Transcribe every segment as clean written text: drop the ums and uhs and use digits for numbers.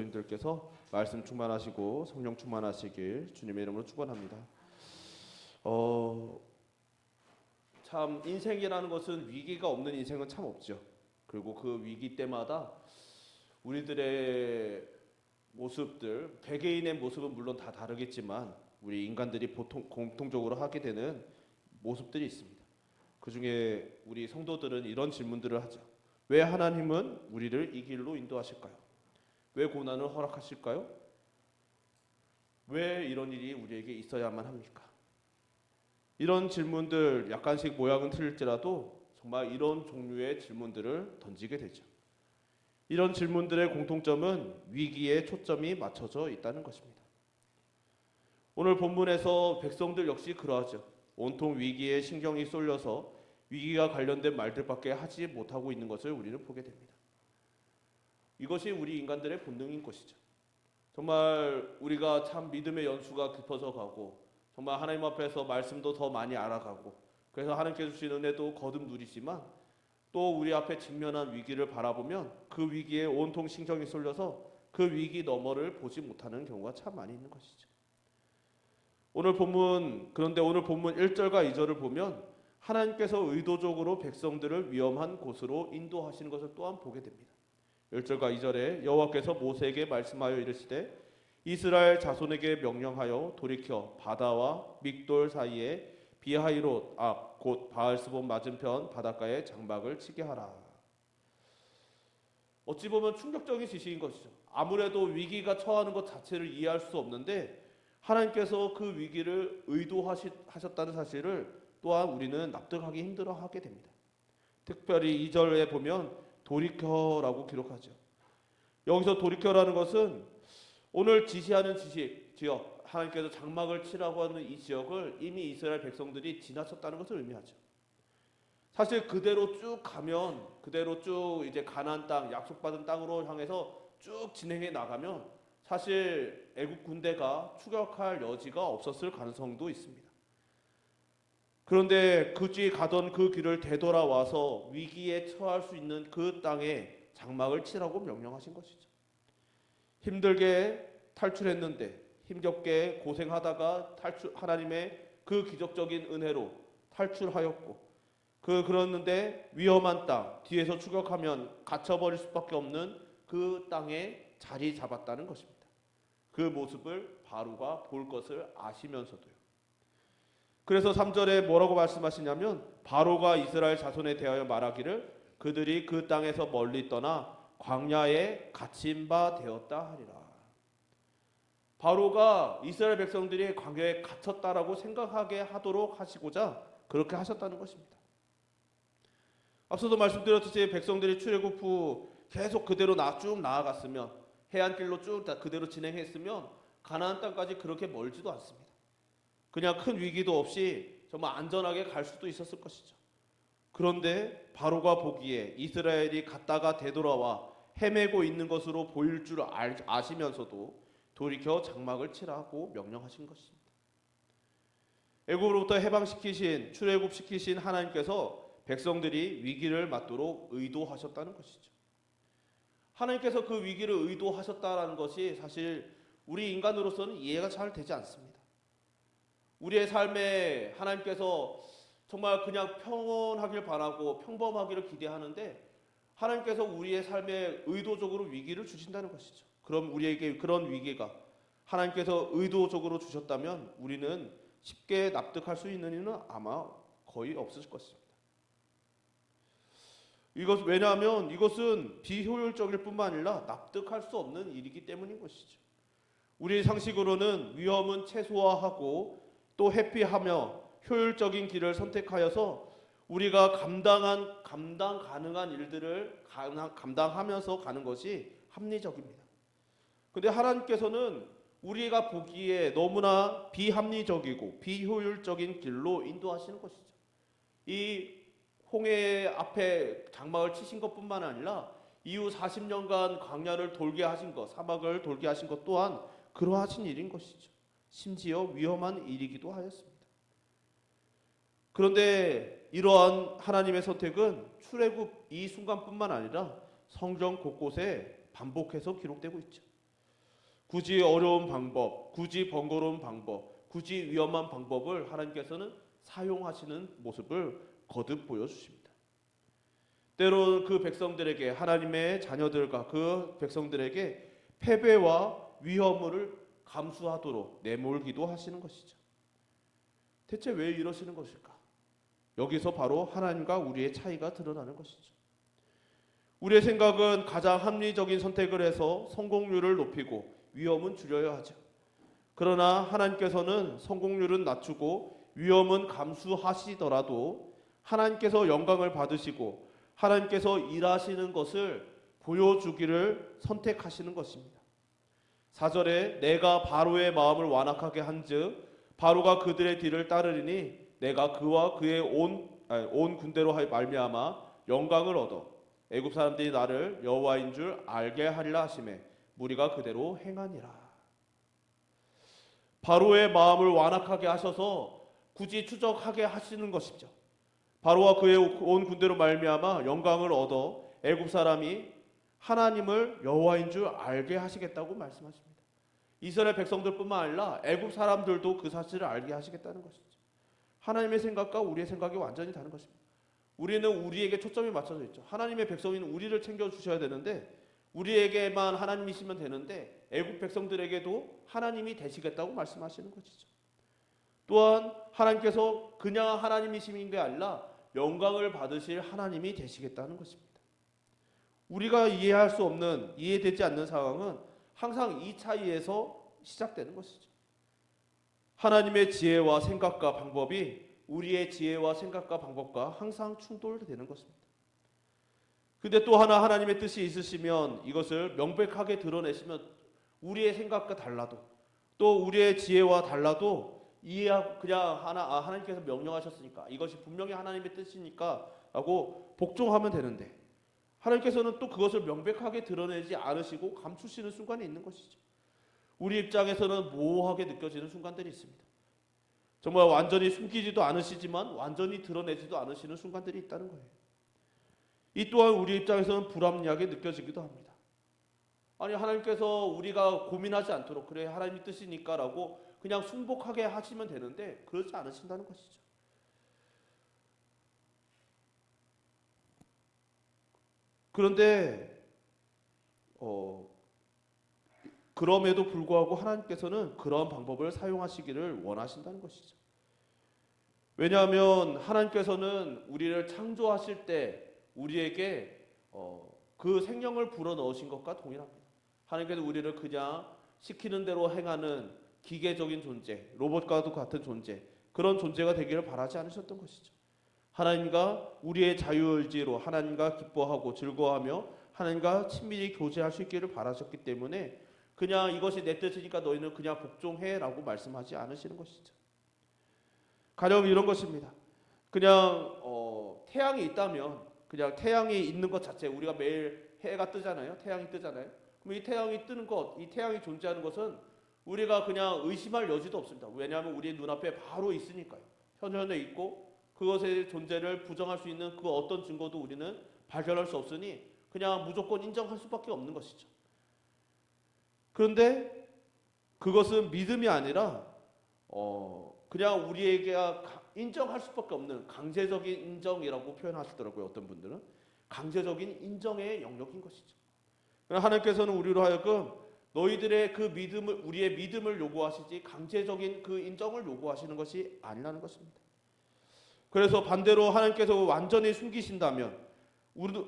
여러분들께서 말씀 충만하시고 성령 충만하시길 주님의 이름으로 축원합니다. 참 인생이라는 것은 위기가 없는 인생은 참 없죠. 그리고 그 위기 때마다 우리들의 모습들, 개개인의 모습은 물론 다 다르겠지만 우리 인간들이 보통 공통적으로 하게 되는 모습들이 있습니다. 그 중에 우리 성도들은 이런 질문들을 하죠. 왜 하나님은 우리를 이 길로 인도하실까요? 왜 고난을 허락하실까요? 왜 이런 일이 우리에게 있어야만 합니까? 이런 질문들 약간씩 모양은 틀릴지라도 정말 이런 종류의 질문들을 던지게 되죠. 이런 질문들의 공통점은 위기에 초점이 맞춰져 있다는 것입니다. 오늘 본문에서 백성들 역시 그러하죠. 온통 위기에 신경이 쏠려서 위기가 관련된 말들밖에 하지 못하고 있는 것을 우리는 보게 됩니다. 이것이 우리 인간들의 본능인 것이죠. 정말 우리가 참 믿음의 연수가 깊어져 가고 정말 하나님 앞에서 말씀도 더 많이 알아가고 그래서 하나님께서 주신 은혜도 거듭 누리지만 또 우리 앞에 직면한 위기를 바라보면 그 위기에 온통 신경이 쏠려서 그 위기 너머를 보지 못하는 경우가 참 많이 있는 것이죠. 그런데 오늘 본문 1절과 2절을 보면 하나님께서 의도적으로 백성들을 위험한 곳으로 인도하시는 것을 또한 보게 됩니다. 1절과 2절에 여호와께서 모세에게 말씀하여 이르시되 이스라엘 자손에게 명령하여 돌이켜 바다와 믹돌 사이에 비하이롯 앞 곧 바알스본 맞은편 바닷가에 장막을 치게 하라. 어찌 보면 충격적인 지시인 것이죠. 아무래도 위기가 처하는 것 자체를 이해할 수 없는데 하나님께서 그 위기를 의도하셨다는 사실을 또한 우리는 납득하기 힘들어하게 됩니다. 특별히 2절에 보면 돌이켜라고 기록하죠. 여기서 돌이켜라는 것은 오늘 지시하는 지역, 하나님께서 장막을 치라고 하는 이 지역을 이미 이스라엘 백성들이 지나쳤다는 것을 의미하죠. 사실 그대로 쭉 가면 그대로 쭉 이제 가나안 땅, 약속받은 땅으로 향해서 쭉 진행해 나가면 사실 애국 군대가 추격할 여지가 없었을 가능성도 있습니다. 그런데 그뒤 가던 그 길을 되돌아와서 위기에 처할 수 있는 그 땅에 장막을 치라고 명령하신 것이죠. 힘들게 탈출했는데 힘겹게 고생하다가 하나님의 그 기적적인 은혜로 탈출하였고 그러는데 위험한 땅 뒤에서 추격하면 갇혀버릴 수밖에 없는 그 땅에 자리 잡았다는 것입니다. 그 모습을 바로가 볼 것을 아시면서도요. 그래서 3절에 뭐라고 말씀하시냐면 바로가 이스라엘 자손에 대하여 말하기를 그들이 그 땅에서 멀리 떠나 광야에 갇힌 바 되었다 하리라. 바로가 이스라엘 백성들이 광야에 갇혔다라고 생각하게 하도록 하시고자 그렇게 하셨다는 것입니다. 앞서도 말씀드렸듯이 백성들이 출애굽 후 계속 그대로 쭉 나아갔으면 해안길로 쭉 그대로 진행했으면 가나안 땅까지 그렇게 멀지도 않습니다. 그냥 큰 위기도 없이 정말 안전하게 갈 수도 있었을 것이죠. 그런데 바로가 보기에 이스라엘이 갔다가 되돌아와 헤매고 있는 것으로 보일 줄 아시면서도 돌이켜 장막을 치라고 명령하신 것입니다. 애굽으로부터 해방시키신 출애굽시키신 하나님께서 백성들이 위기를 맞도록 의도하셨다는 것이죠. 하나님께서 그 위기를 의도하셨다는 것이 사실 우리 인간으로서는 이해가 잘 되지 않습니다. 우리의 삶에 하나님께서 정말 그냥 평온하길 바라고 평범하기를 기대하는데 하나님께서 우리의 삶에 의도적으로 위기를 주신다는 것이죠. 그럼 우리에게 그런 위기가 하나님께서 의도적으로 주셨다면 우리는 쉽게 납득할 수 있는 일은 아마 거의 없을 것입니다. 왜냐하면 이것은 비효율적일 뿐만 아니라 납득할 수 없는 일이기 때문인 것이죠. 우리 상식으로는 위험은 최소화하고 또 회피하며 효율적인 길을 선택하여서 우리가 감당 가능한 일들을 감당하면서 가는 것이 합리적입니다. 그런데 하나님께서는 우리가 보기에 너무나 비합리적이고 비효율적인 길로 인도하시는 것이죠. 이 홍해 앞에 장막을 치신 것뿐만 아니라 이후 40년간 광야를 돌게 하신 것, 사막을 돌게 하신 것 또한 그러하신 일인 것이죠. 심지어 위험한 일이기도 하였습니다. 그런데 이러한 하나님의 선택은 출애굽 이 순간뿐만 아니라 성경 곳곳에 반복해서 기록되고 있죠. 굳이 어려운 방법, 굳이 번거로운 방법, 굳이 위험한 방법을 하나님께서는 사용하시는 모습을 거듭 보여주십니다. 때로는 그 백성들에게, 하나님의 자녀들과 그 백성들에게 패배와 위험을 감수하도록 내몰기도 하시는 것이죠. 대체 왜 이러시는 것일까? 여기서 바로 하나님과 우리의 차이가 드러나는 것이죠. 우리의 생각은 가장 합리적인 선택을 해서 성공률을 높이고 위험은 줄여야 하죠. 그러나 하나님께서는 성공률은 낮추고 위험은 감수하시더라도 하나님께서 영광을 받으시고 하나님께서 일하시는 것을 보여주기를 선택하시는 것입니다. 4절에 내가 바로의 마음을 완악하게 한즉 바로가 그들의 뒤를 따르리니 내가 그와 그의 온 군대로 말미암아 영광을 얻어 애굽 사람들이 나를 여호와인 줄 알게 하리라 하시매 무리가 그대로 행하니라. 바로의 마음을 완악하게 하셔서 굳이 추적하게 하시는 것이죠. 바로와 그의 온 군대로 말미암아 영광을 얻어 애굽 사람이 하나님을 여호와인 줄 알게 하시겠다고 말씀하십니다. 이스라엘 백성들뿐만 아니라 애굽 사람들도 그 사실을 알게 하시겠다는 것이죠. 하나님의 생각과 우리의 생각이 완전히 다른 것입니다. 우리는 우리에게 초점이 맞춰져 있죠. 하나님의 백성인 우리를 챙겨주셔야 되는데 우리에게만 하나님이시면 되는데 애굽 백성들에게도 하나님이 되시겠다고 말씀하시는 것이죠. 또한 하나님께서 그냥 하나님이심인 게 아니라 영광을 받으실 하나님이 되시겠다는 것입니다. 우리가 이해할 수 없는, 이해되지 않는 상황은 항상 이 차이에서 시작되는 것이죠. 하나님의 지혜와 생각과 방법이 우리의 지혜와 생각과 방법과 항상 충돌되는 것입니다. 근데 또 하나 하나님의 뜻이 있으시면 이것을 명백하게 드러내시면 우리의 생각과 달라도 또 우리의 지혜와 달라도 그냥 하나님께서 명령하셨으니까 이것이 분명히 하나님의 뜻이니까 라고 복종하면 되는데 하나님께서는 또 그것을 명백하게 드러내지 않으시고 감추시는 순간이 있는 것이죠. 우리 입장에서는 모호하게 느껴지는 순간들이 있습니다. 정말 완전히 숨기지도 않으시지만 완전히 드러내지도 않으시는 순간들이 있다는 거예요. 이 또한 우리 입장에서는 불합리하게 느껴지기도 합니다. 아니 하나님께서 우리가 고민하지 않도록 그래 하나님의 뜻이니까 라고 그냥 순복하게 하시면 되는데 그렇지 않으신다는 것이죠. 그런데 그럼에도 불구하고 하나님께서는 그런 방법을 사용하시기를 원하신다는 것이죠. 왜냐하면 하나님께서는 우리를 창조하실 때 우리에게 그 생명을 불어넣으신 것과 동일합니다. 하나님께서 우리를 그냥 시키는 대로 행하는 기계적인 존재, 로봇과도 같은 존재, 그런 존재가 되기를 바라지 않으셨던 것이죠. 하나님과 우리의 자유의지로 하나님과 기뻐하고 즐거워하며 하나님과 친밀히 교제할 수 있기를 바라셨기 때문에 그냥 이것이 내 뜻이니까 너희는 그냥 복종해라고 말씀하지 않으시는 것이죠. 가령 이런 것입니다. 그냥 태양이 있다면 그냥 태양이 있는 것 자체 우리가 매일 해가 뜨잖아요. 태양이 뜨잖아요. 그럼 이 태양이 뜨는 것, 이 태양이 존재하는 것은 우리가 그냥 의심할 여지도 없습니다. 왜냐하면 우리 눈앞에 바로 있으니까요. 현현에 있고 그것의 존재를 부정할 수 있는 그 어떤 증거도 우리는 발견할 수 없으니 그냥 무조건 인정할 수밖에 없는 것이죠. 그런데 그것은 믿음이 아니라 그냥 우리에게 인정할 수밖에 없는 강제적인 인정이라고 표현하시더라고요. 어떤 분들은 강제적인 인정의 영역인 것이죠. 하나님께서는 우리로 하여금 너희들의 그 믿음을 우리의 믿음을 요구하시지 강제적인 그 인정을 요구하시는 것이 아니라는 것입니다. 그래서 반대로 하나님께서 완전히 숨기신다면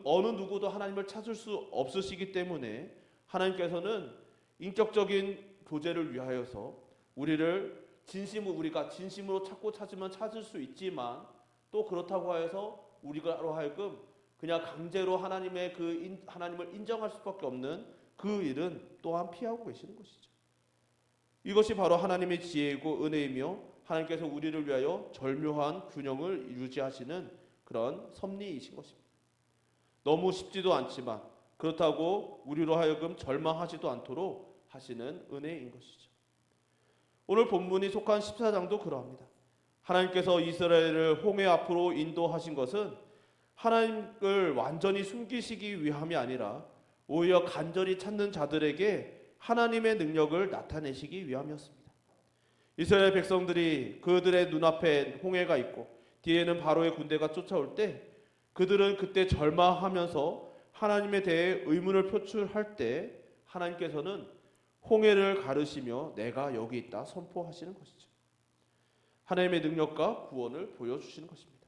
어느 누구도 하나님을 찾을 수 없으시기 때문에 하나님께서는 인격적인 교제를 위하여서 우리가 진심으로 찾으면 찾을 수 있지만 또 그렇다고 해서 우리가로 하여금 그냥 강제로 하나님을 인정할 수밖에 없는 그 일은 또한 피하고 계시는 것이죠. 이것이 바로 하나님의 지혜이고 은혜이며 하나님께서 우리를 위하여 절묘한 균형을 유지하시는 그런 섭리이신 것입니다. 너무 쉽지도 않지만 그렇다고 우리로 하여금 절망하지도 않도록 하시는 은혜인 것이죠. 오늘 본문이 속한 14장도 그러합니다. 하나님께서 이스라엘을 홍해 앞으로 인도하신 것은 하나님을 완전히 숨기시기 위함이 아니라 오히려 간절히 찾는 자들에게 하나님의 능력을 나타내시기 위함이었습니다. 이스라엘 백성들이 그들의 눈앞에 홍해가 있고 뒤에는 바로의 군대가 쫓아올 때 그들은 그때 절망하면서 하나님에 대해 의문을 표출할 때 하나님께서는 홍해를 가르시며 내가 여기 있다 선포하시는 것이죠. 하나님의 능력과 구원을 보여주시는 것입니다.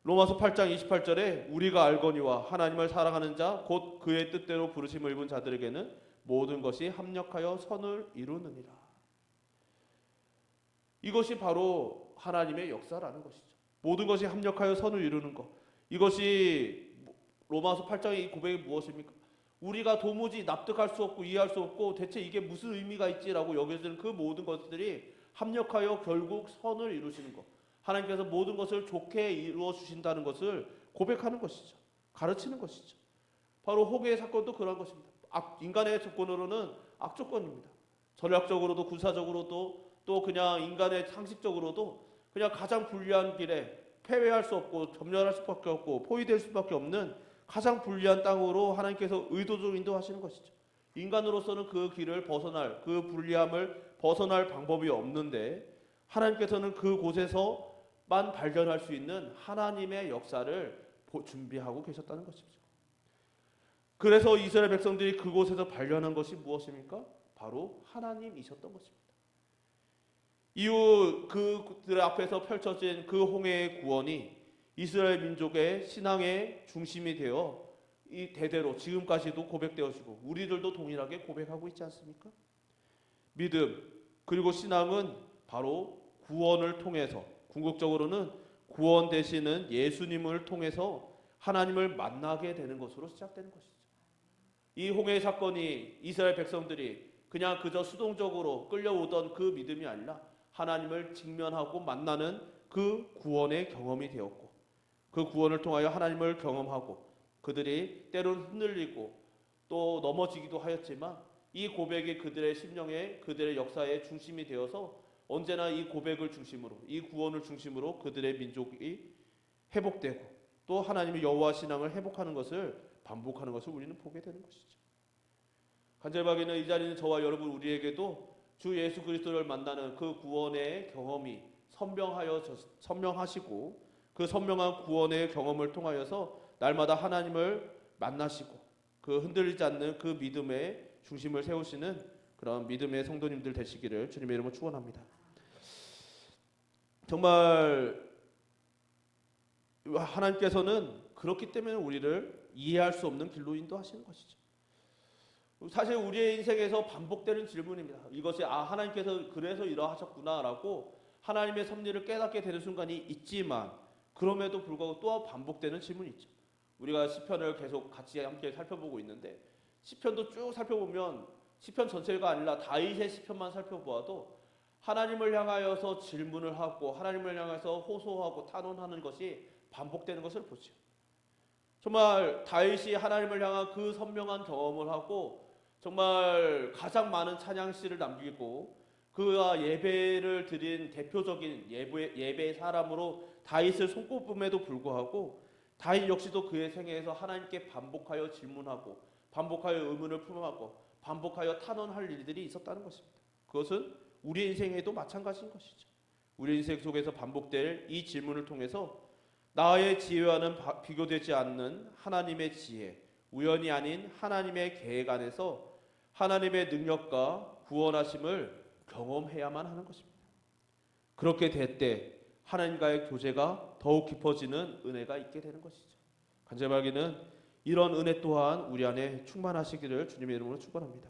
로마서 8장 28절에 우리가 알거니와 하나님을 사랑하는 자 곧 그의 뜻대로 부르심을 입은 자들에게는 모든 것이 합력하여 선을 이루느니라. 이것이 바로 하나님의 역사라는 것이죠. 모든 것이 합력하여 선을 이루는 것. 이것이 로마서 8장의 이 고백이 무엇입니까? 우리가 도무지 납득할 수 없고 이해할 수 없고 대체 이게 무슨 의미가 있지라고 여겨지는 그 모든 것들이 합력하여 결국 선을 이루시는 것. 하나님께서 모든 것을 좋게 이루어 주신다는 것을 고백하는 것이죠. 가르치는 것이죠. 바로 홍해의 사건도 그런 것입니다. 인간의 조건으로는 악조건입니다. 전략적으로도 군사적으로도 또 그냥 인간의 상식적으로도 그냥 가장 불리한 길에 패배할 수 없고 점령할 수밖에 없고 포위될 수밖에 없는 가장 불리한 땅으로 하나님께서 의도적으로 인도하시는 것이죠. 인간으로서는 그 길을 벗어날 그 불리함을 벗어날 방법이 없는데 하나님께서는 그곳에서만 발견할 수 있는 하나님의 역사를 준비하고 계셨다는 것이죠. 그래서 이스라엘 백성들이 그곳에서 발견한 것이 무엇입니까? 바로 하나님이셨던 것입니다. 이후 그들 앞에서 펼쳐진 그 홍해의 구원이 이스라엘 민족의 신앙의 중심이 되어 이 대대로 지금까지도 고백되어지고 우리들도 동일하게 고백하고 있지 않습니까? 믿음 그리고 신앙은 바로 구원을 통해서 궁극적으로는 구원 되시는 예수님을 통해서 하나님을 만나게 되는 것으로 시작되는 것이죠. 이 홍해 사건이 이스라엘 백성들이 그냥 그저 수동적으로 끌려오던 그 믿음이 아니라 하나님을 직면하고 만나는 그 구원의 경험이 되었고 그 구원을 통하여 하나님을 경험하고 그들이 때로는 흔들리고 또 넘어지기도 하였지만 이 고백이 그들의 심령의 그들의 역사의 중심이 되어서 언제나 이 고백을 중심으로 이 구원을 중심으로 그들의 민족이 회복되고 또 하나님의 여호와 신앙을 회복하는 것을 반복하는 것을 우리는 보게 되는 것이죠. 간절하게는 이 자리는 저와 여러분 우리에게도 주 예수 그리스도를 만나는 그 구원의 경험이 선명하시고 그 선명한 구원의 경험을 통하여서 날마다 하나님을 만나시고 그 흔들리지 않는 그 믿음의 중심을 세우시는 그런 믿음의 성도님들 되시기를 주님의 이름으로 축원합니다. 정말 하나님께서는 그렇기 때문에 우리를 이해할 수 없는 길로 인도하시는 것이죠. 사실 우리의 인생에서 반복되는 질문입니다. 이것이 하나님께서 그래서 이러하셨구나라고 하나님의 섭리를 깨닫게 되는 순간이 있지만 그럼에도 불구하고 또 반복되는 질문이 있죠. 우리가 시편을 계속 같이 함께 살펴보고 있는데 시편도 쭉 살펴보면 시편 전체가 아니라 다윗의 시편만 살펴보아도 하나님을 향하여서 질문을 하고 하나님을 향해서 호소하고 탄원하는 것이 반복되는 것을 보죠. 정말 다윗이 하나님을 향한 그 선명한 경험을 하고 정말 가장 많은 찬양시를 남기고 그가 예배를 드린 대표적인 예배의 사람으로 다윗을 손꼽음에도 불구하고 다윗 역시도 그의 생애에서 하나님께 반복하여 질문하고 반복하여 의문을 품어하고 반복하여 탄원할 일들이 있었다는 것입니다. 그것은 우리 인생에도 마찬가지인 것이죠. 우리 인생 속에서 반복될 이 질문을 통해서 나의 지혜와는 비교되지 않는 하나님의 지혜, 우연이 아닌 하나님의 계획 안에서 하나님의 능력과 구원하심을 경험해야만 하는 것입니다. 그렇게 될 때 하나님과의 교제가 더욱 깊어지는 은혜가 있게 되는 것이죠. 간절하기는 이런 은혜 또한 우리 안에 충만하시기를 주님의 이름으로 축원합니다.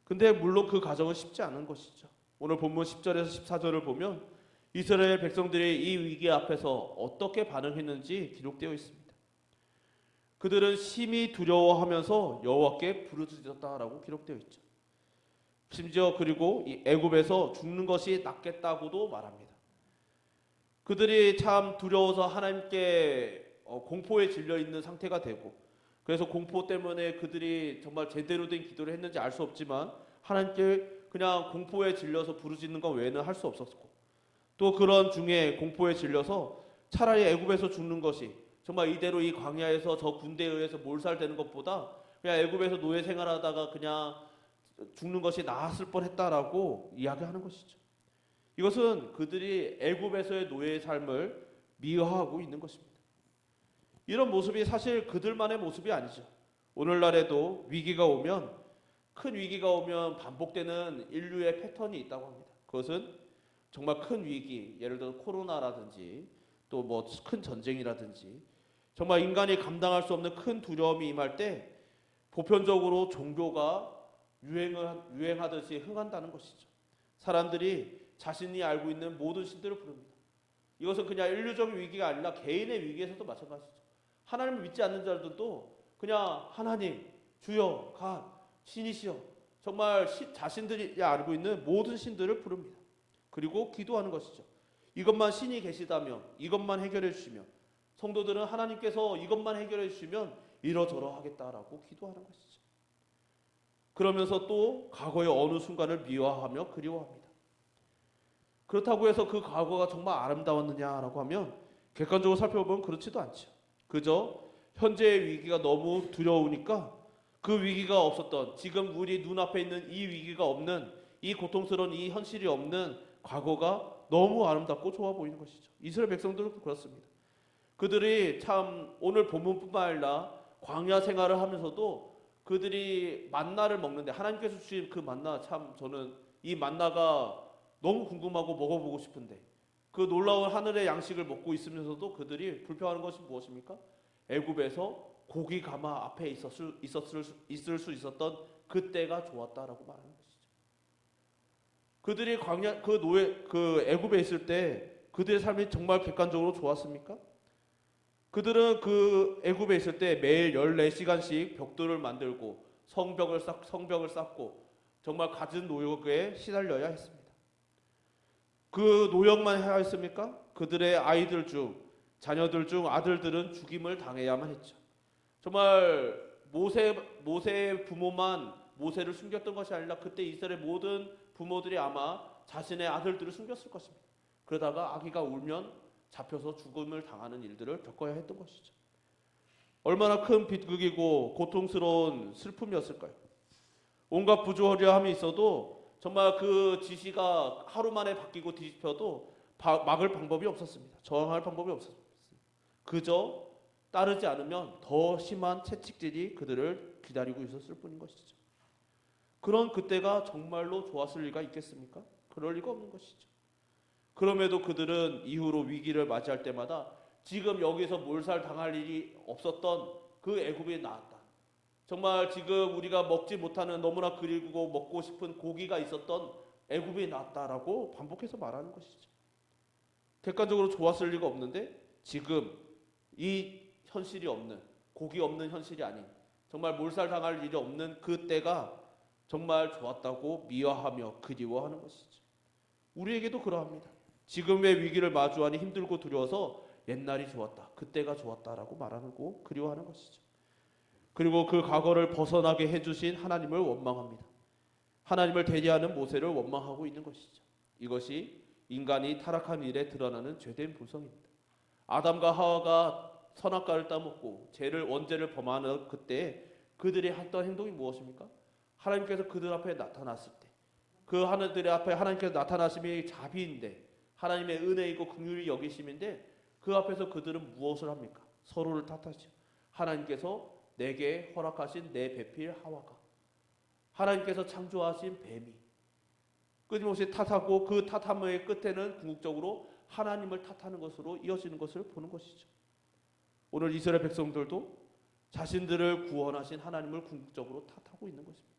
근데 물론 그 과정은 쉽지 않은 것이죠. 오늘 본문 10절에서 14절을 보면 이스라엘 백성들이 이 위기 앞에서 어떻게 반응했는지 기록되어 있습니다. 그들은 심히 두려워하면서 여호와께 부르짖었다라고 기록되어 있죠. 심지어 그리고 이 애굽에서 죽는 것이 낫겠다고도 말합니다. 그들이 참 두려워서 하나님께 공포에 질려 있는 상태가 되고 그래서 공포 때문에 그들이 정말 제대로 된 기도를 했는지 알 수 없지만 하나님께 그냥 공포에 질려서 부르짖는 것 외에는 할 수 없었고 또 그런 중에 공포에 질려서 차라리 애굽에서 죽는 것이 정말 이대로 이 광야에서 저 군대에 의해서 몰살되는 것보다 그냥 애굽에서 노예 생활하다가 그냥 죽는 것이 나았을 뻔했다라고 이야기하는 것이죠. 이것은 그들이 애굽에서의 노예의 삶을 미화하고 있는 것입니다. 이런 모습이 사실 그들만의 모습이 아니죠. 오늘날에도 위기가 오면, 큰 위기가 오면 반복되는 인류의 패턴이 있다고 합니다. 그것은 정말 큰 위기, 예를 들어 코로나라든지 또 뭐 큰 전쟁이라든지 정말 인간이 감당할 수 없는 큰 두려움이 임할 때 보편적으로 종교가 유행하듯이 흥한다는 것이죠. 사람들이 자신이 알고 있는 모든 신들을 부릅니다. 이것은 그냥 인류적인 위기가 아니라 개인의 위기에서도 마찬가지죠. 하나님을 믿지 않는 자들도 그냥 하나님, 주여, 간, 신이시여, 정말 자신들이 알고 있는 모든 신들을 부릅니다. 그리고 기도하는 것이죠. 이것만 신이 계시다면, 이것만 해결해 주시면, 성도들은 하나님께서 이것만 해결해 주시면 이러저러 하겠다라고 기도하는 것이죠. 그러면서 또 과거의 어느 순간을 미화하며 그리워합니다. 그렇다고 해서 그 과거가 정말 아름다웠느냐라고 하면 객관적으로 살펴보면 그렇지도 않죠. 그저 현재의 위기가 너무 두려우니까 그 위기가 없었던, 지금 우리 눈앞에 있는 이 위기가 없는, 이 고통스러운 이 현실이 없는 과거가 너무 아름답고 좋아 보이는 것이죠. 이스라엘 백성들도 그렇습니다. 그들이 참 오늘 본문뿐만 아니라 광야 생활을 하면서도 그들이 만나를 먹는데, 하나님께서 주신 그 만나, 참 저는 이 만나가 너무 궁금하고 먹어보고 싶은데, 그 놀라운 하늘의 양식을 먹고 있으면서도 그들이 불평하는 것이 무엇입니까? 애굽에서 고기 가마 앞에 있을 수 있었던 그때가 좋았다라고 말하는 것이죠. 그들이 광야 그 애굽에 있을 때 그들의 삶이 정말 객관적으로 좋았습니까? 그들은 그 애굽에 있을 때 매일 14시간씩 벽돌을 만들고 성벽을 쌓고 정말 갖은 노역에 시달려야 했습니다. 그 노역만 해야 했습니까? 그들의 자녀들 중 아들들은 죽임을 당해야만 했죠. 정말 모세의 부모만 모세를 숨겼던 것이 아니라 그때 이스라엘 모든 부모들이 아마 자신의 아들들을 숨겼을 것입니다. 그러다가 아기가 울면 잡혀서 죽음을 당하는 일들을 겪어야 했던 것이죠. 얼마나 큰 비극이고 고통스러운 슬픔이었을까요? 온갖 부조리함이 있어도 정말 그 지시가 하루 만에 바뀌고 뒤집혀도 막을 방법이 없었습니다. 저항할 방법이 없었습니다. 그저 따르지 않으면 더 심한 채찍질이 그들을 기다리고 있었을 뿐인 것이죠. 그런 그때가 정말로 좋았을 리가 있겠습니까? 그럴 리가 없는 것이죠. 그럼에도 그들은 이후로 위기를 맞이할 때마다 지금 여기서 몰살 당할 일이 없었던 그 애굽이 나았다. 정말 지금 우리가 먹지 못하는 너무나 그리고 먹고 싶은 고기가 있었던 애굽이 나았다라고 반복해서 말하는 것이죠. 객관적으로 좋았을 리가 없는데 지금 이 현실이 없는, 고기 없는 현실이 아닌, 정말 몰살 당할 일이 없는 그 때가 정말 좋았다고 미화하며 그리워하는 것이죠. 우리에게도 그러합니다. 지금의 위기를 마주하니 힘들고 두려워서 옛날이 좋았다, 그때가 좋았다라고 말하고 그리워하는 것이죠. 그리고 그 과거를 벗어나게 해주신 하나님을 원망합니다. 하나님을 대리하는 모세를 원망하고 있는 것이죠. 이것이 인간이 타락한 일에 드러나는 죄된 본성입니다. 아담과 하와가 선악과를 따먹고 원죄를 범하는 그때 그들이 했던 행동이 무엇입니까? 하나님께서 그들 앞에 나타났을 때, 그 하늘들 앞에 하나님께서 나타나심이 자비인데, 하나님의 은혜이고 긍휼히 여기심인데, 그 앞에서 그들은 무엇을 합니까? 서로를 탓하죠. 하나님께서 내게 허락하신 내 배필 하와가, 하나님께서 창조하신 뱀이 끊임없이 탓하고, 그 탓함의 끝에는 궁극적으로 하나님을 탓하는 것으로 이어지는 것을 보는 것이죠. 오늘 이스라엘 백성들도 자신들을 구원하신 하나님을 궁극적으로 탓하고 있는 것입니다.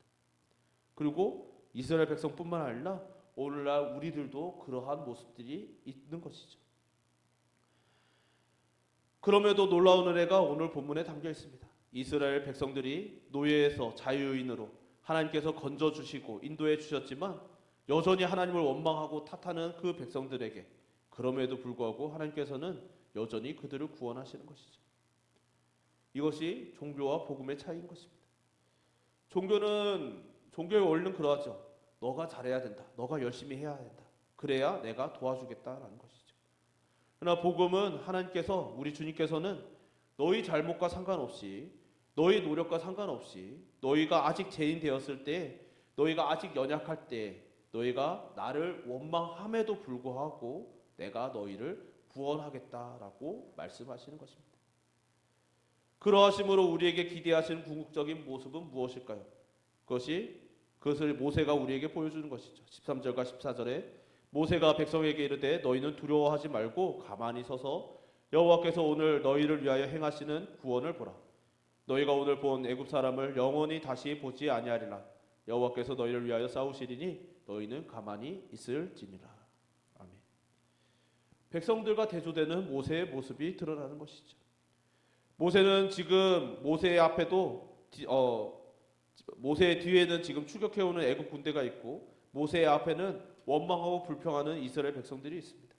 그리고 이스라엘 백성뿐만 아니라 오늘날 우리들도 그러한 모습들이 있는 것이죠. 그럼에도 놀라운 은혜가 오늘 본문에 담겨 있습니다. 이스라엘 백성들이 노예에서 자유인으로 하나님께서 건져주시고 인도해 주셨지만 여전히 하나님을 원망하고 탓하는 그 백성들에게 그럼에도 불구하고 하나님께서는 여전히 그들을 구원하시는 것이죠. 이것이 종교와 복음의 차이인 것입니다. 종교의 원리는 그러하죠. 너가 잘해야 된다. 너가 열심히 해야 된다. 그래야 내가 도와주겠다라는 것이죠. 그러나 복음은 하나님께서, 우리 주님께서는 너희 잘못과 상관없이, 너희 노력과 상관없이, 너희가 아직 죄인 되었을 때 너희가 아직 연약할 때 너희가 나를 원망함에도 불구하고 내가 너희를 구원하겠다라고 말씀하시는 것입니다. 그러하심으로 우리에게 기대하시는 궁극적인 모습은 무엇일까요? 그것을 모세가 우리에게 보여주는 것이죠. 13절과 14절에 모세가 백성에게 이르되 너희는 두려워하지 말고 가만히 서서 여호와께서 오늘 너희를 위하여 행하시는 구원을 보라. 너희가 오늘 본 애굽 사람을 영원히 다시 보지 아니하리라. 여호와께서 너희를 위하여 싸우시리니 너희는 가만히 있을지니라. 아멘. 백성들과 대조되는 모세의 모습이 드러나는 것이죠. 모세는 지금 모세 앞에도 모세의 뒤에는 지금 추격해오는 애굽 군대가 있고 모세의 앞에는 원망하고 불평하는 이스라엘 백성들이 있습니다.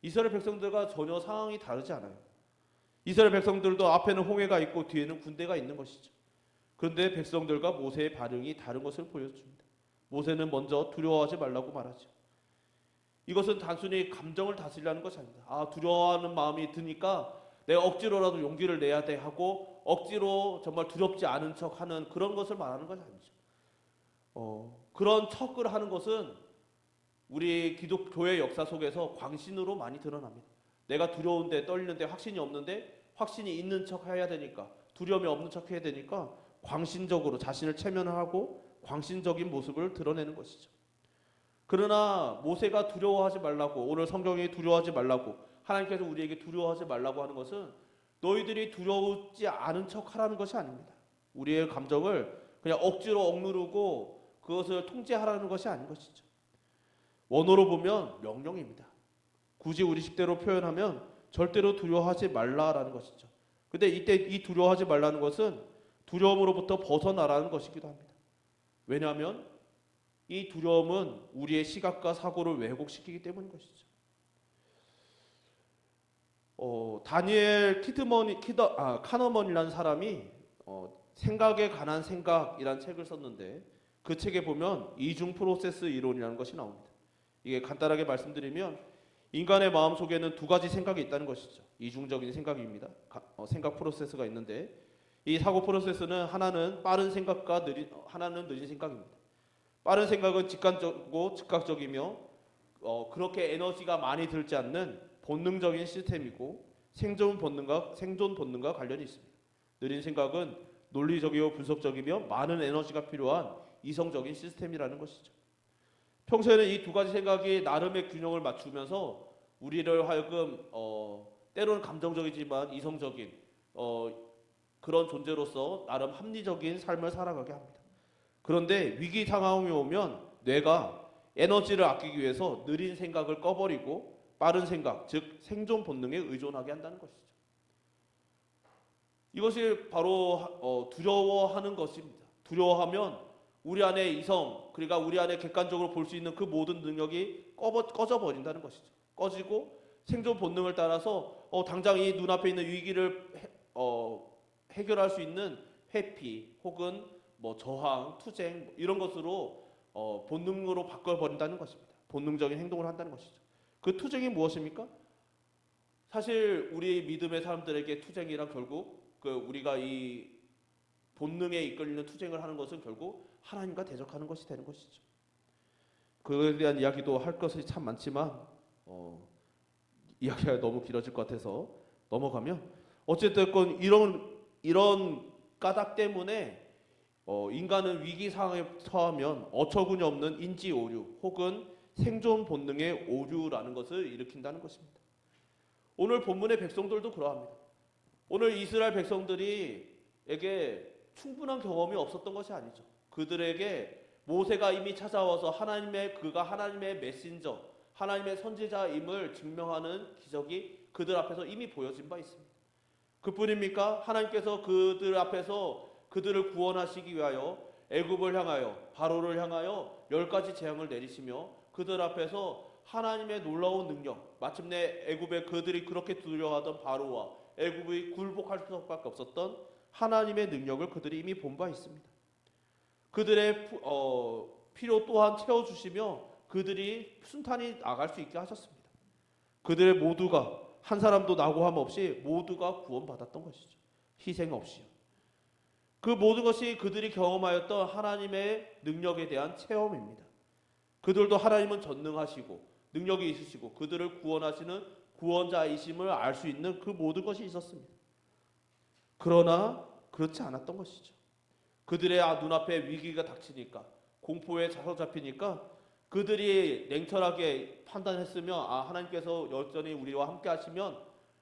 이스라엘 백성들과 전혀 상황이 다르지 않아요. 이스라엘 백성들도 앞에는 홍해가 있고 뒤에는 군대가 있는 것이죠. 그런데 백성들과 모세의 반응이 다른 것을 보여줍니다. 모세는 먼저 두려워하지 말라고 말하죠. 이것은 단순히 감정을 다스리라는 것이 아닙니다. 두려워하는 마음이 드니까 내가 억지로라도 용기를 내야 돼 하고 억지로 정말 두렵지 않은 척하는 그런 것을 말하는 것이 아니죠. 그런 척을 하는 것은 우리 기독교의 역사 속에서 광신으로 많이 드러납니다. 내가 두려운데 떨리는데 확신이 없는데 확신이 있는 척 해야 되니까 두려움이 없는 척 해야 되니까 광신적으로 자신을 체면하고 광신적인 모습을 드러내는 것이죠. 그러나 모세가 두려워하지 말라고 오늘 성경이 두려워하지 말라고 하나님께서 우리에게 두려워하지 말라고 하는 것은 너희들이 두려우지 않은 척 하라는 것이 아닙니다. 우리의 감정을 그냥 억지로 억누르고 그것을 통제하라는 것이 아닌 것이죠. 원어로 보면 명령입니다. 굳이 우리식대로 표현하면 절대로 두려워하지 말라라는 것이죠. 근데 이때 이 두려워하지 말라는 것은 두려움으로부터 벗어나라는 것이기도 합니다. 왜냐하면 이 두려움은 우리의 시각과 사고를 왜곡시키기 때문인 것이죠. 다니엘 카너먼이라는 사람이 생각에 관한 생각이라는 책을 썼는데 그 책에 보면 이중 프로세스 이론이라는 것이 나옵니다. 이게 간단하게 말씀드리면 인간의 마음 속에는 두 가지 생각이 있다는 것이죠. 이중적인 생각입니다. 생각 프로세스가 있는데 이 사고 프로세스는 하나는 빠른 생각과 하나는 느린 생각입니다. 빠른 생각은 직관적이고 즉각적이며 그렇게 에너지가 많이 들지 않는 본능적인 시스템이고 생존 본능과 관련이 있습니다. 느린 생각은 논리적이고 분석적이며 많은 에너지가 필요한 이성적인 시스템이라는 것이죠. 평소에는 이 두 가지 생각이 나름의 균형을 맞추면서 우리를 하여금 때로는 감정적이지만 이성적인 그런 존재로서 나름 합리적인 삶을 살아가게 합니다. 그런데 위기 상황이 오면 뇌가 에너지를 아끼기 위해서 느린 생각을 꺼버리고 빠른 생각, 즉 생존 본능에 의존하게 한다는 것이죠. 이것이 바로 두려워하는 것입니다. 두려워하면 우리 안에 이성, 그러니까 우리 안에 객관적으로 볼 수 있는 그 모든 능력이 꺼져 버린다는 것이죠. 꺼지고 생존 본능을 따라서 당장 이 눈앞에 있는 위기를 해결할 수 있는 회피 혹은 저항, 투쟁 이런 것으로 본능으로 바꿔버린다는 것입니다. 본능적인 행동을 한다는 것이죠. 그 투쟁이 무엇입니까? 사실 우리 믿음의 사람들에게 투쟁이란 결국 우리가 이 본능에 이끌리는 투쟁을 하는 것은 결국 하나님과 대적하는 것이 되는 것이죠. 그에 대한 이야기도 할 것이 참 많지만 이야기가 너무 길어질 것 같아서 넘어가면 어쨌든 이런 까닭 때문에 인간은 위기 상황에 처하면 어처구니 없는 인지 오류 혹은 생존 본능의 오류라는 것을 일으킨다는 것입니다. 오늘 본문의 백성들도 그러합니다. 오늘 이스라엘 백성들에게 충분한 경험이 없었던 것이 아니죠. 그들에게 모세가 이미 찾아와서 그가 하나님의 메신저, 하나님의 선지자임을 증명하는 기적이 그들 앞에서 이미 보여진 바 있습니다. 그뿐입니까? 하나님께서 그들 앞에서 그들을 구원하시기 위하여 애굽을 향하여 바로를 향하여 10가지 재앙을 내리시며 그들 앞에서 하나님의 놀라운 능력, 마침내 애굽에 그들이 그렇게 두려워하던 바로와 애굽이 굴복할 수밖에 없었던 하나님의 능력을 그들이 이미 본 바 있습니다. 그들의 필요 또한 채워주시며 그들이 순탄히 나갈 수 있게 하셨습니다. 그들 모두가 한 사람도 낙오함 없이 모두가 구원받았던 것이죠. 희생 없이요. 그 모든 것이 그들이 경험하였던 하나님의 능력에 대한 체험입니다. 그들도 하나님은 전능하시고 능력이 있으시고 그들을 구원하시는 구원자이심을 알 수 있는 그 모든 것이 있었습니다. 그러나 그렇지 않았던 것이죠. 그들의 눈앞에 위기가 닥치니까, 공포에 사로잡히니까 그들이 냉철하게 판단했으면 하나님께서 여전히 우리와 함께 하시면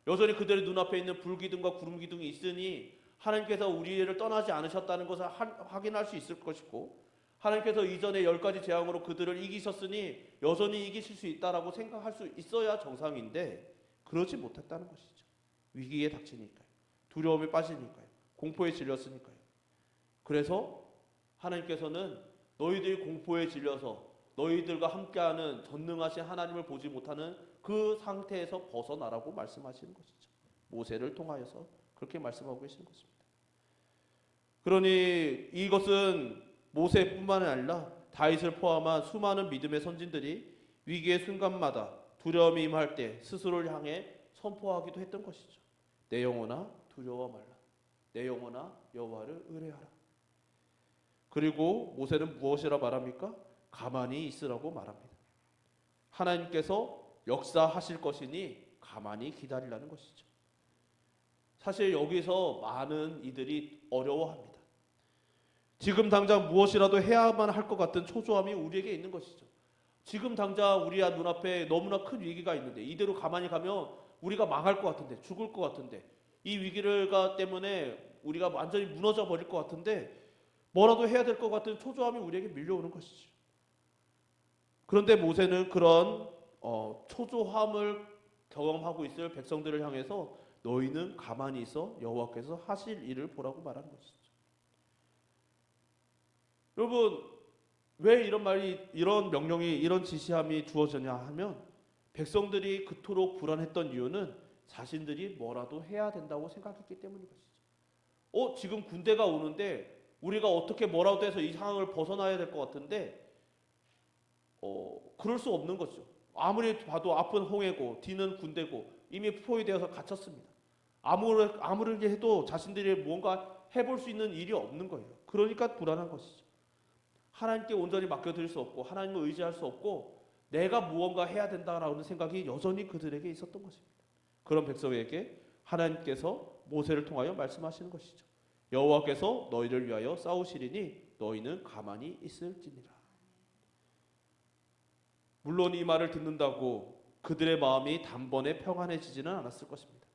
여전히 그들의 눈앞에 있는 불기둥과 구름기둥이 있으니 하나님께서 우리를 떠나지 않으셨다는 것을 확인할 수 있을 것이고, 하나님께서 이전에 10가지 재앙으로 그들을 이기셨으니 여전히 이기실 수 있다라고 생각할 수 있어야 정상인데, 그러지 못했다는 것이죠. 위기에 닥치니까요. 두려움에 빠지니까요. 공포에 질렸으니까요. 그래서 하나님께서는 너희들이 공포에 질려서 너희들과 함께하는 전능하신 하나님을 보지 못하는 그 상태에서 벗어나라고 말씀하시는 것이죠. 모세를 통하여서 그렇게 말씀하고 계시는 것입니다. 그러니 이것은 모세뿐만 아니라 다윗을 포함한 수많은 믿음의 선진들이 위기의 순간마다 두려움이 임할 때 스스로를 향해 선포하기도 했던 것이죠. 내 영혼아 두려워 말라. 내 영혼아 여호와를 의뢰하라. 그리고 모세는 무엇이라 말합니까? 가만히 있으라고 말합니다. 하나님께서 역사하실 것이니 가만히 기다리라는 것이죠. 사실 여기서 많은 이들이 어려워합니다. 지금 당장 무엇이라도 해야만 할 것 같은 초조함이 우리에게 있는 것이죠. 지금 당장 우리 눈앞에 너무나 큰 위기가 있는데 이대로 가만히 가면 우리가 망할 것 같은데, 죽을 것 같은데, 이 위기를 때문에 우리가 완전히 무너져 버릴 것 같은데 뭐라도 해야 될 것 같은 초조함이 우리에게 밀려오는 것이죠. 그런데 모세는 그런 초조함을 경험하고 있을 백성들을 향해서 너희는 가만히 있어 여호와께서 하실 일을 보라고 말하는 것이죠. 여러분, 왜 이런 말이, 이런 명령이, 이런 지시함이 주어졌냐 하면, 백성들이 그토록 불안했던 이유는 자신들이 뭐라도 해야 된다고 생각했기 때문인 것이죠. 지금 군대가 오는데 우리가 어떻게 뭐라도 해서 이 상황을 벗어나야 될 것 같은데 그럴 수 없는 거죠. 아무리 봐도 앞은 홍해고 뒤는 군대고 이미 포위되어서 갇혔습니다. 아무리 해도 자신들이 뭔가 해볼 수 있는 일이 없는 거예요. 그러니까 불안한 것이죠. 하나님께 온전히 맡겨드릴 수 없고 하나님을 의지할 수 없고 내가 무언가 해야 된다라는 생각이 여전히 그들에게 있었던 것입니다. 그런 백성에게 하나님께서 모세를 통하여 말씀하시는 것이죠. 여호와께서 너희를 위하여 싸우시리니 너희는 가만히 있을지니라. 물론 이 말을 듣는다고 그들의 마음이 단번에 평안해지지는 않았을 것입니다.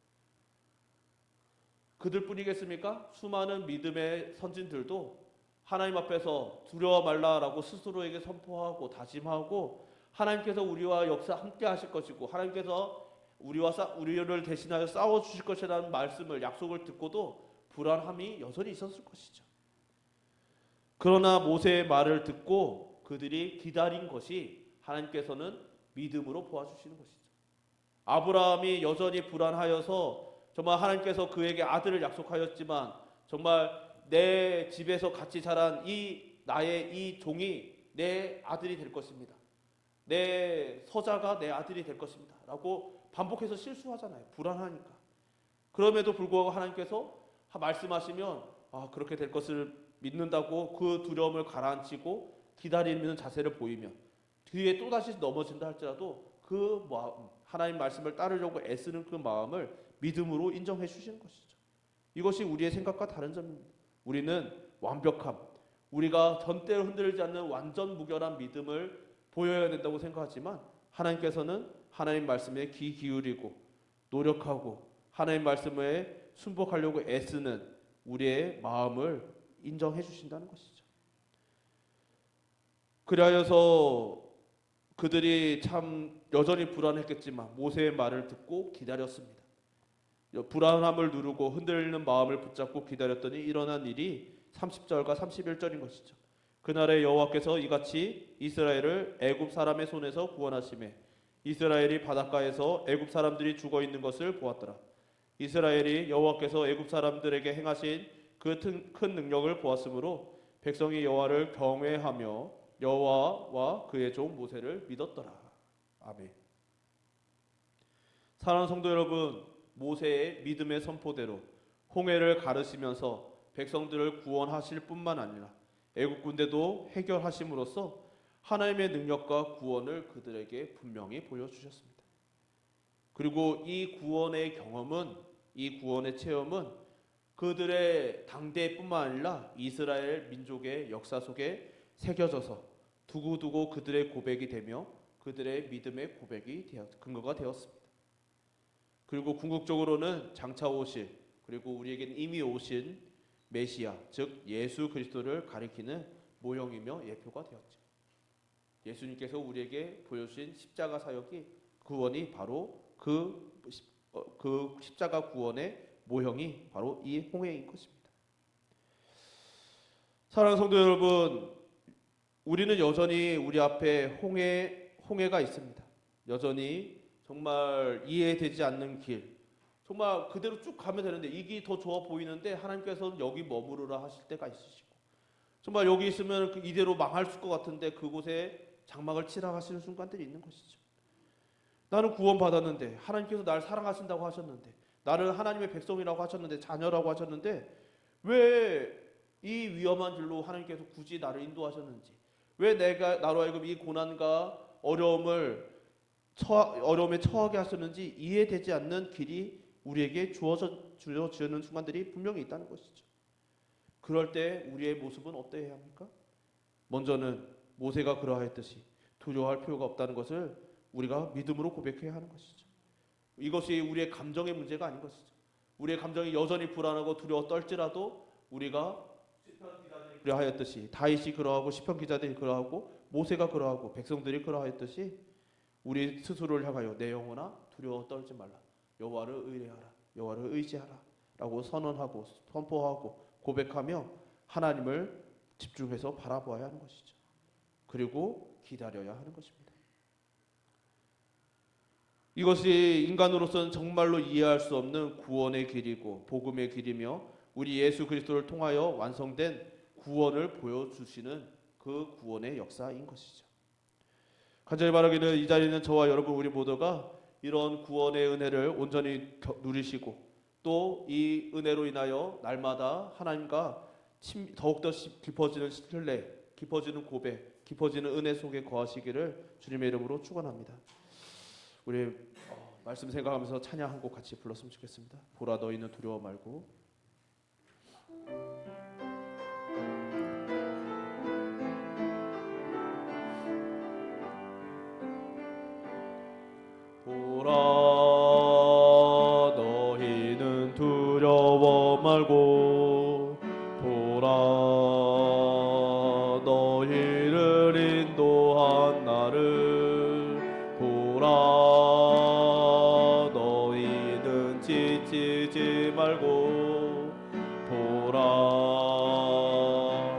그들뿐이겠습니까? 수많은 믿음의 선진들도 하나님 앞에서 두려워 말라라고 스스로에게 선포하고 다짐하고 하나님께서 우리와 역사 함께 하실 것이고 하나님께서 우리를 대신하여 싸워 주실 것이라는 말씀을, 약속을 듣고도 불안함이 여전히 있었을 것이죠. 그러나 모세의 말을 듣고 그들이 기다린 것이 하나님께서는 믿음으로 보아주시는 것이죠. 아브라함이 여전히 불안하여서 정말 하나님께서 그에게 아들을 약속하였지만 정말 내 집에서 같이 자란 나의 이 종이 내 아들이 될 것입니다. 내 서자가 내 아들이 될 것입니다. 라고 반복해서 실수하잖아요. 불안하니까. 그럼에도 불구하고 하나님께서 말씀하시면 그렇게 될 것을 믿는다고 그 두려움을 가라앉히고 기다리는 자세를 보이면 뒤에 또다시 넘어진다 할지라도 그 마음, 하나님 말씀을 따르려고 애쓰는 그 마음을 믿음으로 인정해 주시는 것이죠. 이것이 우리의 생각과 다른 점입니다. 우리는 완벽함, 우리가 전대로 흔들리지 않는 완전 무결한 믿음을 보여야 된다고 생각하지만 하나님께서는 하나님 말씀에 귀 기울이고 노력하고 하나님 말씀에 순복하려고 애쓰는 우리의 마음을 인정해 주신다는 것이죠. 그리하여서 그들이 참 여전히 불안했겠지만 모세의 말을 듣고 기다렸습니다. 불안함을 누르고 흔들리는 마음을 붙잡고 기다렸더니 일어난 일이 30절과 31절인 것이죠. 그날에 여호와께서 이같이 이스라엘을 애굽 사람의 손에서 구원하시매 이스라엘이 바닷가에서 애굽 사람들이 죽어 있는 것을 보았더라. 이스라엘이 여호와께서 애굽 사람들에게 행하신 그 큰 능력을 보았으므로 백성이 여호와를 경외하며 여호와와 그의 종 모세를 믿었더라. 아멘. 사랑하는 성도 여러분, 모세의 믿음의 선포대로 홍해를 가르시면서 백성들을 구원하실 뿐만 아니라 애국 군대도 해결하심으로써 하나님의 능력과 구원을 그들에게 분명히 보여주셨습니다. 그리고 이 구원의 경험은, 이 구원의 체험은 그들의 당대뿐만 아니라 이스라엘 민족의 역사 속에 새겨져서 두고두고 그들의 고백이 되며 그들의 믿음의 근거가 되었습니다. 그리고 궁극적으로는 장차 오실, 그리고 우리에게는 이미 오신 메시아, 즉 예수 그리스도를 가리키는 모형이며 예표가 되었죠. 예수님께서 우리에게 보여주신 십자가 사역이, 구원이 바로 그 십자가 구원의 모형이 바로 이 홍해인 것입니다. 사랑하는 성도 여러분, 우리는 여전히 우리 앞에 홍해가 있습니다. 여전히 정말 이해되지 않는 길, 정말 그대로 쭉 가면 되는데 이 길이 더 좋아 보이는데 하나님께서는 여기 머무르라 하실 때가 있으시고, 정말 여기 있으면 이대로 망할 것 같은데 그곳에 장막을 치라 하시는 순간들이 있는 것이죠. 나는 구원받았는데, 하나님께서 나를 사랑하신다고 하셨는데, 나를 하나님의 백성이라고 하셨는데, 자녀라고 하셨는데, 왜 이 위험한 길로 하나님께서 굳이 나를 인도하셨는지, 왜 나로 하여금 이 고난과 어려움에 처하게 하셨는지 이해되지 않는 길이 우리에게 주어지는 순간들이 분명히 있다는 것이죠. 그럴 때 우리의 모습은 어떠해야 합니까? 먼저는 모세가 그러하였듯이 두려워할 필요가 없다는 것을 우리가 믿음으로 고백해야 하는 것이죠. 이것이 우리의 감정의 문제가 아닌 것이죠. 우리의 감정이 여전히 불안하고 두려워 떨지라도 우리가 시편 기자들이 그러하였듯이, 다윗이 그러하고 시편 기자들이 그러하고 모세가 그러하고 백성들이 그러하였듯이 우리 스스로를 향하여 내 영혼아 두려워 떨지 말라, 여호와를 의뢰하라, 여호와를 의지하라 라고 선언하고 선포하고 고백하며 하나님을 집중해서 바라보아야 하는 것이죠. 그리고 기다려야 하는 것입니다. 이것이 인간으로서는 정말로 이해할 수 없는 구원의 길이고 복음의 길이며 우리 예수 그리스도를 통하여 완성된 구원을 보여주시는 그 구원의 역사인 것이죠. 간절히 바라기는 이 자리는 저와 여러분 우리 모두가 이런 구원의 은혜를 온전히 누리시고 또 이 은혜로 인하여 날마다 하나님과 더욱더 깊어지는 신뢰, 깊어지는 고백, 깊어지는 은혜 속에 거하시기를 주님의 이름으로 축원합니다. 우리 말씀 생각하면서 찬양 한 곡 같이 불렀으면 좋겠습니다. 보라 너희는 두려워 말고. 보라 너희는 두려워 말고, 보라 너희를 인도한 나를, 보라 너희는 지치지 말고, 보라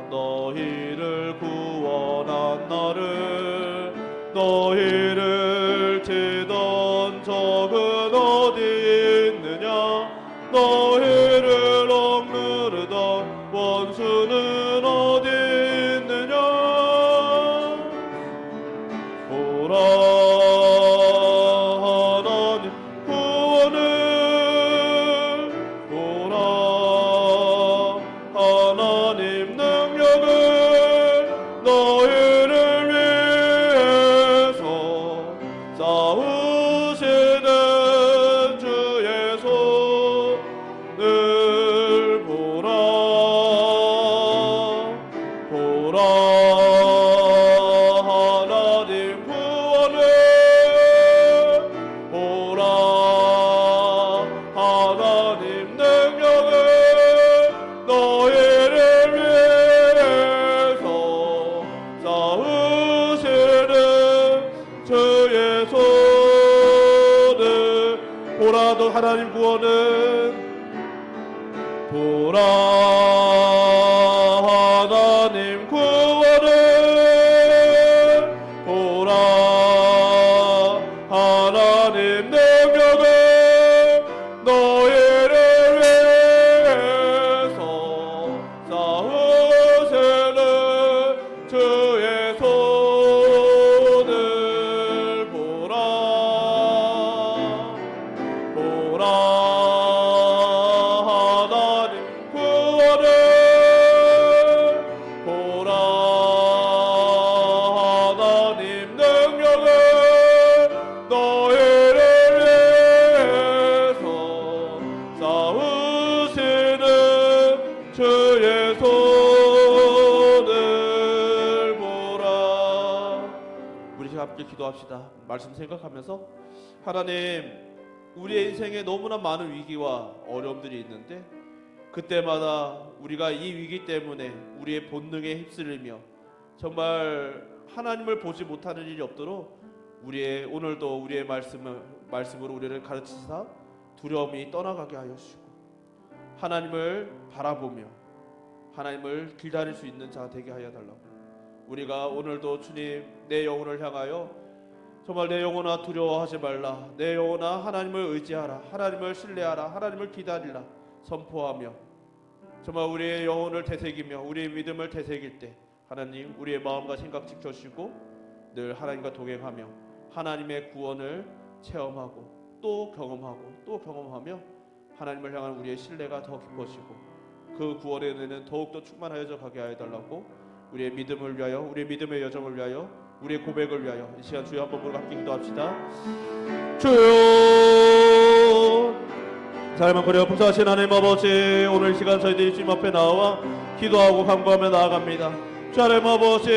너희를 구원한 나를, 너희를 치던 적은 어디 있느냐, 너희를 억누르던 원수는 어디 있느냐. 보라 하나님 구원을, 보라 하나님 능력을, 너희를 위해서 싸우시는 주의 손을 보라. 보라 하나님 구원을, 보라 하나님 능력을, 너희를 위해서 싸우시는 주의 손을 보라. 너 하나님 구원은, 보라 하나님 구원을, 보라 하나님 능력을, 너희를 위해서 싸우시는 주의 손을 보라. 보라 하나님 구원을, 우리 함께 기도합시다. 말씀 생각하면서 하나님, 우리의 인생에 너무나 많은 위기와 어려움들이 있는데 그때마다 우리가 이 위기 때문에 우리의 본능에 휩쓸리며 정말 하나님을 보지 못하는 일이 없도록 오늘도 우리의 말씀으로 우리를 가르치사 두려움이 떠나가게 하여 주시고 하나님을 바라보며 하나님을 기다릴 수 있는 자 되게 하여 달라고. 우리가 오늘도 주님, 내 영혼을 향하여 정말 내 영혼아 두려워하지 말라, 내 영혼아 하나님을 의지하라, 하나님을 신뢰하라, 하나님을 기다리라 선포하며 정말 우리의 영혼을 되새기며 우리의 믿음을 되새길 때 하나님, 우리의 마음과 생각 지켜주시고 늘 하나님과 동행하며 하나님의 구원을 체험하고 또 경험하며 하나님을 향한 우리의 신뢰가 더 깊어지고 그 구원의 은혜는 더욱더 충만하여져 가게 하여 달라고. 우리의 믿음을 위하여, 우리의 믿음의 여정을 위하여, 우리의 고백을 위하여 이 시간 주여 한번 부르고 함께 기도합시다. 주여, 사랑만 그려 풍성하신 하나님 아버지, 오늘 시간 저희들이 주님 앞에 나와 기도하고 간구하며 나아갑니다. 주 하나님 아버지,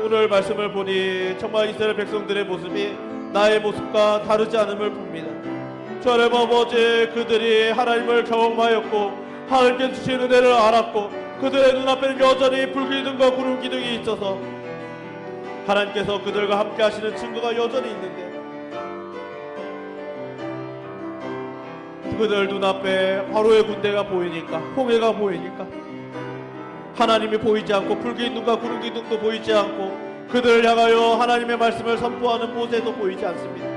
오늘 말씀을 보니 정말 이스라엘 백성들의 모습이 나의 모습과 다르지 않음을 봅니다. 주 하나님 아버지, 그들이 하나님을 경험하였고 하나님께 주신 은혜를 알았고 그들의 눈앞에는 여전히 불기둥과 구름기둥이 있어서 하나님께서 그들과 함께 하시는 증거가 여전히 있는데 그들 눈앞에 바로의 군대가 보이니까, 홍해가 보이니까 하나님이 보이지 않고 불기둥과 구름기둥도 보이지 않고 그들을 향하여 하나님의 말씀을 선포하는 모세도 보이지 않습니다.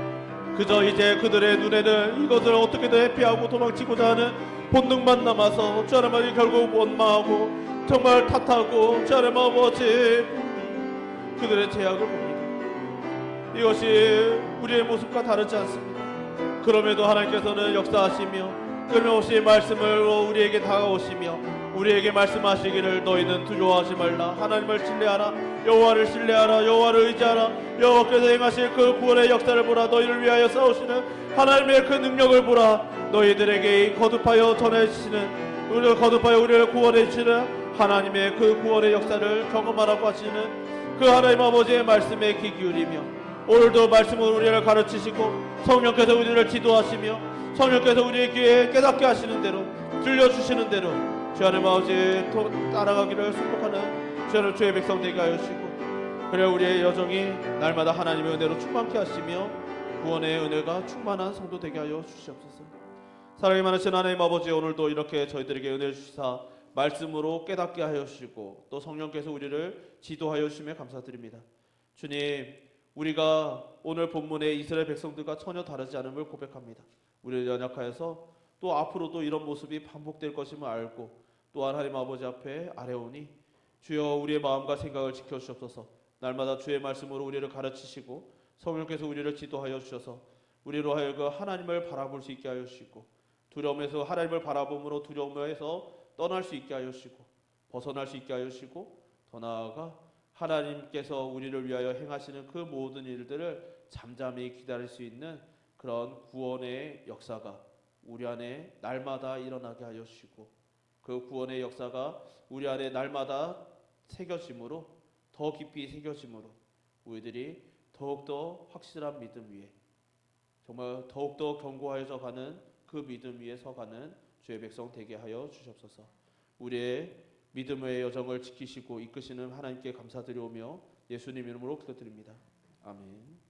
그저 이제 그들의 눈에는 이것을 어떻게든 회피하고 도망치고자 하는 본능만 남아서 주 하나님 결국 원망하고 정말 탓하고 주 하나님 아버지 그들의 죄악을 봅니다. 이것이 우리의 모습과 다르지 않습니다. 그럼에도 하나님께서는 역사하시며 끊임없이 말씀으로 우리에게 다가오시며 우리에게 말씀하시기를 너희는 두려워하지 말라, 하나님을 신뢰하라, 여호와를 신뢰하라, 여호와를 의지하라, 여호와께서 행하실 그 구원의 역사를 보라, 너희를 위하여 싸우시는 하나님의 그 능력을 보라, 너희들에게 거듭하여 전해주시는 우리를 구원해 주시는 하나님의 그 구원의 역사를 경험하라고 하시는 그 하나님 아버지의 말씀에 귀 기울이며 오늘도 말씀으로 우리를 가르치시고 성령께서 우리를 지도하시며 성령께서 우리의 귀에 깨닫게 하시는 대로 들려주시는 대로 주 하나님 아버지 따라가기를 축복하는 주 하나님 주의 백성 되게 하여 주시고 그래 우리의 여정이 날마다 하나님의 은혜로 충만케 하시며 구원의 은혜가 충만한 성도 되게 하여 주시옵소서. 사랑이 많으신 하나님 아버지, 오늘도 이렇게 저희들에게 은혜를 주시사 말씀으로 깨닫게 하여 주시고 또 성령께서 우리를 지도하여 주시며 감사드립니다. 주님, 우리가 오늘 본문의 이스라엘 백성들과 전혀 다르지 않음을 고백합니다. 우리를 연약하여서 또 앞으로도 이런 모습이 반복될 것임을 알고 또한 하나님 아버지 앞에 아뢰오니 주여 우리의 마음과 생각을 지켜주옵소서. 날마다 주의 말씀으로 우리를 가르치시고 성령께서 우리를 지도하여 주셔서 우리로 하여금 하나님을 바라볼 수 있게 하여 주시고 두려움에서 하나님을 바라봄으로 두려움에서 떠날 수 있게 하여 주시고 벗어날 수 있게 하여 주시고 더 나아가 하나님께서 우리를 위하여 행하시는 그 모든 일들을 잠잠히 기다릴 수 있는 그런 구원의 역사가 우리 안에 날마다 일어나게 하여 주시고 그 구원의 역사가 우리 안에 날마다 새겨짐으로 더 깊이 새겨짐으로 우리들이 더욱더 확실한 믿음 위에 정말 더욱더 견고하여져 가는 그 믿음 위에 서가는 주의 백성 되게 하여 주시옵소서. 우리의 믿음의 여정을 지키시고 이끄시는 하나님께 감사드리오며 예수님 이름으로 기도드립니다. 아멘.